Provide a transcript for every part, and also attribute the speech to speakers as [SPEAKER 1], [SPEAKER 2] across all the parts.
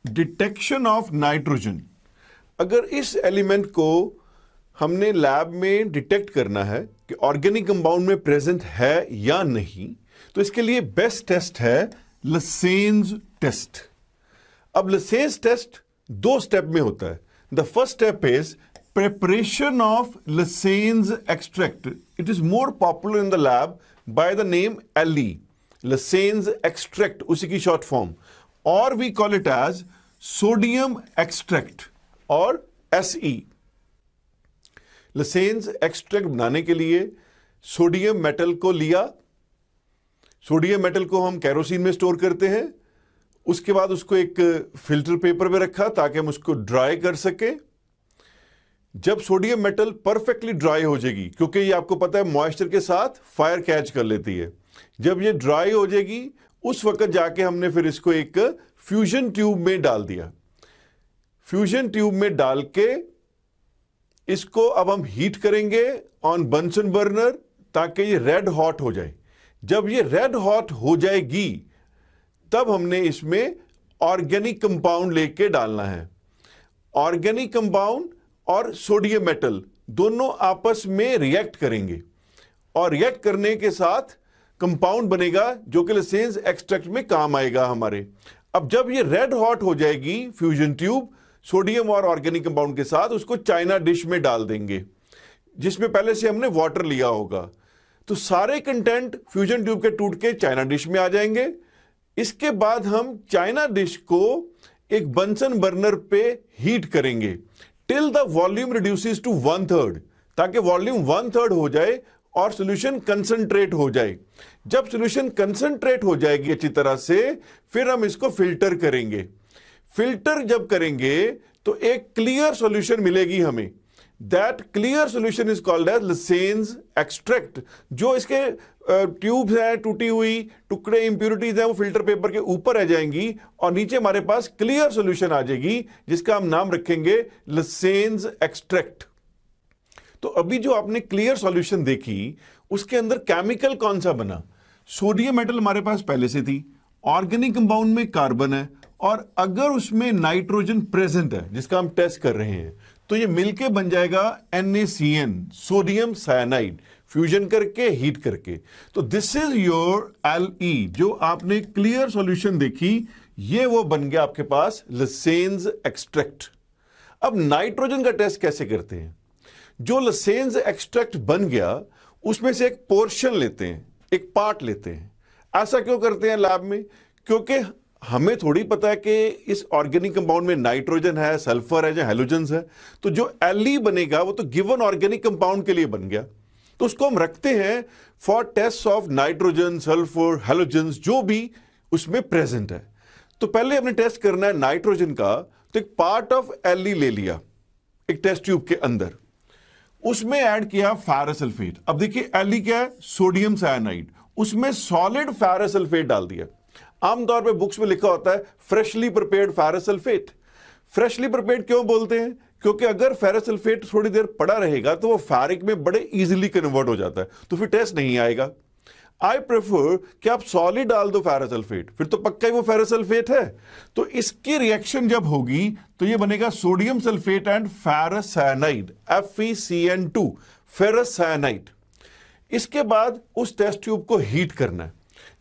[SPEAKER 1] Detection of nitrogen. अगर इस element को हमने लैब में डिटेक्ट करना है कि ऑर्गेनिक कंपाउंड में प्रेजेंट है या नहीं, तो इसके लिए बेस्ट टेस्ट है लसेन्स टेस्ट। अब लसेन्स टेस्ट 2 स्टेप में होता है। The first step is preparation of Lessaine's extract. It is more popular in the lab by the name LE, Lessaine's extract, उसी की short form, or we call it as sodium extract or SE. Lessaine's extract बनाने के लिए sodium metal को लिया, sodium metal को हम kerosene में स्टोर करते हैं, उसके बाद उसको एक फिल्टर पेपर में रखा ताकि हम उसको ड्राई कर सके। जब सोडियम मेटल परफेक्टली ड्राई हो जाएगी, क्योंकि ये आपको पता है मॉइस्चर के साथ फायर कैच कर लेती है, जब ये ड्राई हो जाएगी उस वक्त जाके हमने फिर इसको एक फ्यूजन ट्यूब में डाल दिया। फ्यूजन ट्यूब में डाल के इसको अब हम हीट करेंगे ऑन बंसन बर्नर ताकि ये रेड हॉट हो जाए। जब ये रेड हॉट हो जाएगी तब हमने इसमें ऑर्गेनिक कंपाउंड लेके डालना है। ऑर्गेनिक कंपाउंड और सोडियम मेटल दोनों आपस में रिएक्ट करेंगे और रिएक्ट करने के साथ कंपाउंड बनेगा जो कि लसेन्स एक्सट्रैक्ट में काम आएगा हमारे। अब जब ये रेड हॉट हो जाएगी फ्यूजन ट्यूब सोडियम और ऑर्गेनिक कंपाउंड के साथ, उसको चाइना डिश में डाल देंगे जिसमें पहले से हमने वाटर लिया होगा। तो सारे कंटेंट फ्यूजन ट्यूब के टूट के चाइना डिश में आ जाएंगे। इसके बाद हम चाइना डिश को एक बंसन बर्नर पे हीट करेंगे till the volume reduces to 1/3, ताकि वॉल्यूम 1/3 हो जाए और सॉल्यूशन कंसंट्रेट हो जाए। जब सॉल्यूशन कंसंट्रेट हो जाएगी अच्छी तरह से, फिर हम इसको फिल्टर करेंगे। फिल्टर जब करेंगे तो एक क्लियर सॉल्यूशन मिलेगी हमें। That clear solution is called as लसेन्स एक्सट्रैक्ट। जो इसके ट्यूब्स हैं, टूटी हुई टुकड़े, इंप्यूरिटीज हैं, वो फिल्टर पेपर के ऊपर आ जाएंगी और नीचे हमारे पास क्लियर सॉल्यूशन आ जाएगी जिसका हम नाम रखेंगे लसेन्स एक्सट्रैक्ट। तो अभी जो आपने क्लियर सॉल्यूशन देखी उसके अंदर केमिकल कौन सा बना? सोडियम मेटल हमारे पास पहले से थी, ऑर्गेनिक कंपाउंड में कार्बन है और अगर उसमें नाइट्रोजन प्रेजेंट है जिसका हम टेस्ट कर रहे हैं तो ये मिलके बन जाएगा NaCN, सोडियम साइनाइड, फ्यूजन करके हीट करके। तो दिस इज योर Le। जो आपने क्लियर सॉल्यूशन देखी ये वो बन गया आपके पास लसेन्स एक्सट्रैक्ट। अब नाइट्रोजन का टेस्ट कैसे करते हैं? जो लसेन्स एक्सट्रैक्ट बन गया उसमें से एक पोर्शन लेते हैं, एक पार्ट लेते हैं। ऐसा क्यों करते हैं लैब में? क्योंकि हमें थोड़ी पता है कि इस ऑर्गेनिक कंपाउंड में नाइट्रोजन है, सल्फर है या हैलोजेंस है। तो जो Le बनेगा वो तो गिवन ऑर्गेनिक कंपाउंड के लिए बन गया, तो उसको हम रखते हैं for test of nitrogen, sulphur, halogens जो भी उसमें प्रेजेंट है। तो पहले हमने टेस्ट करना है नाइट्रोजन का, तो एक पार्ट ऑफ Le ले लिया एक टेस्ट ट्यूब के अंदर, उसमें ऐड किया फेरस सल्फेट। अब देखिए Le क्या है? सोडियम साइनाइड, उसमें सॉलिड फेरस सल्फेट डाल दिया। आमतौर पे बुक्स में लिखा होता है freshly prepared ferrous sulphate. Freshly prepared क्यों बोलते हैं? क्योंकि अगर फेरस सल्फेट थोड़ी देर पड़ा रहेगा तो वो फेरिक में बड़े इजीली कन्वर्ट हो जाता है, तो फिर टेस्ट नहीं आएगा। आई प्रेफर कि आप सॉलिड डाल दो फेरस सल्फेट, फिर तो पक्का ही वो फेरस सल्फेट है। तो इसकी रिएक्शन जब होगी तो ये बनेगा sodium sulphate and ferrous cyanide, FeCN2, ferrous cyanide. इसके बाद उस टेस्ट ट्यूब को हीट करना है।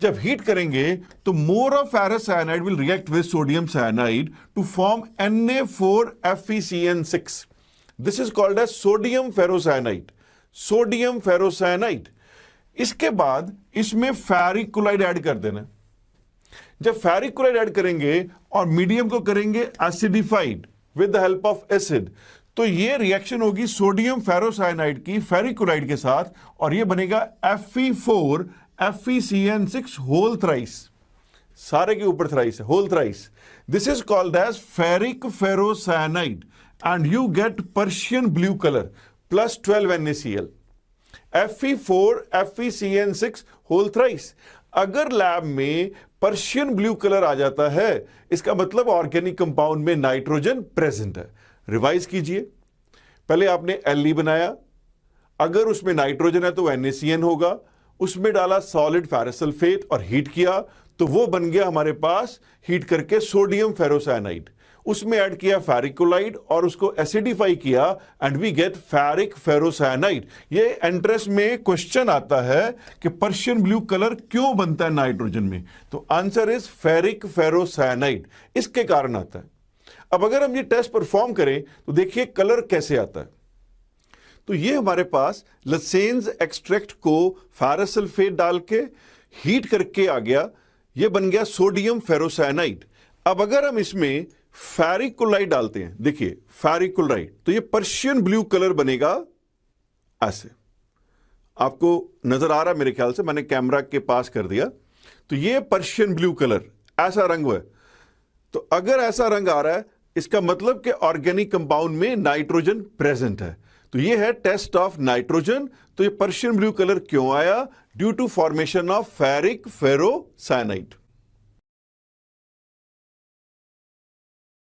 [SPEAKER 1] जब हीट करेंगे तो more of ferrous cyanide will react with sodium cyanide to form Na4FeCN6। This is called as sodium ferrocyanide, sodium ferrocyanide. इसके बाद इसमें फेरिक क्लोराइड ऐड कर देना। जब फेरिक क्लोराइड ऐड करेंगे और मीडियम को करेंगे acidified with the help of acid, तो ये रिएक्शन होगी सोडियम फेरोसाइनाइड की फेरिक क्लोराइड के साथ और ये बनेगा Fe4FeCN6 होल थ्राइस। सारे के ऊपर थ्राइस है, whole thrice. This is called as ferric ferrocyanide and you get Prussian blue colour plus 12 NaCl। Fe4FeCN6 whole thrice. अगर लैब में पर्शियन ब्लू कलर आ जाता है इसका मतलब ऑर्गेनिक कंपाउंड में नाइट्रोजन प्रेजेंट है। रिवाइज कीजिए, पहले आपने Le बनाया, अगर उसमें नाइट्रोजन है तो NaCN होगा, उसमें डाला सॉलिड फेरस सल्फेट और हीट किया तो वो बन गया हमारे पास हीट करके सोडियम फेरोसाइनाइड। उसमें ऐड किया फेरिक क्लोराइड और उसको एसिडिफाई किया and we get ferric ferrocyanide. ये एंट्रेंस में क्वेश्चन आता है कि पर्शियन ब्लू कलर क्यों बनता है नाइट्रोजन में, तो आंसर इज फेरिक फेरोसाइनाइड, इसके कारण आता है। अब अगर हम ये टेस्ट परफॉर्म करें तो देखिए कलर कैसे आता है। तो ये हमारे पास लसेन्स एक्सट्रैक्ट को फेरस सल्फेट डाल के हीट करके आ गया, ये बन गया सोडियम फेरोसाइनाइड। अब अगर हम इसमें फेरिक क्लोराइड डालते हैं, देखिए फेरिक क्लोराइड, तो ये पर्शियन ब्लू कलर बनेगा ऐसे। आपको नजर आ रहा है मेरे ख्याल से, मैंने कैमरा के पास कर दिया। तो ये पर्शियन ब्लू कलर ऐसा रंग है। तो अगर ऐसा रंग आ रहा है इसका मतलब कि ऑर्गेनिक कंपाउंड में नाइट्रोजन प्रेजेंट है। तो ये है टेस्ट ऑफ नाइट्रोजन। तो ये पर्शियन ब्लू कलर क्यों आया? Due to formation of ferric ferrocyanide.